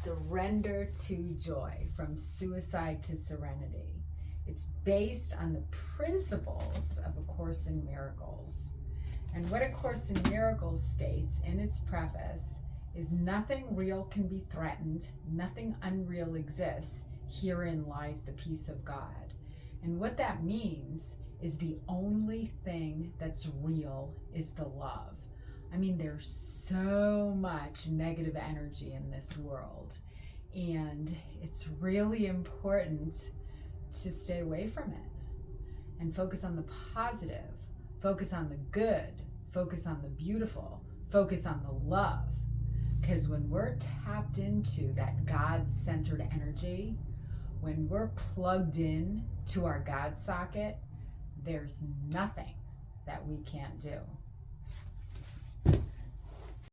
Surrender to Joy, From Suicide to Serenity. It's based on the principles of A Course in Miracles. And what A Course in Miracles states in its preface is nothing real can be threatened, nothing unreal exists, herein lies the peace of God. And what that means is the only thing that's real is the love. I mean, there's so much negative energy in this world, and it's really important to stay away from it and focus on the positive, focus on the good, focus on the beautiful, focus on the love. Because when we're tapped into that God-centered energy, when we're plugged in to our God socket, there's nothing that we can't do.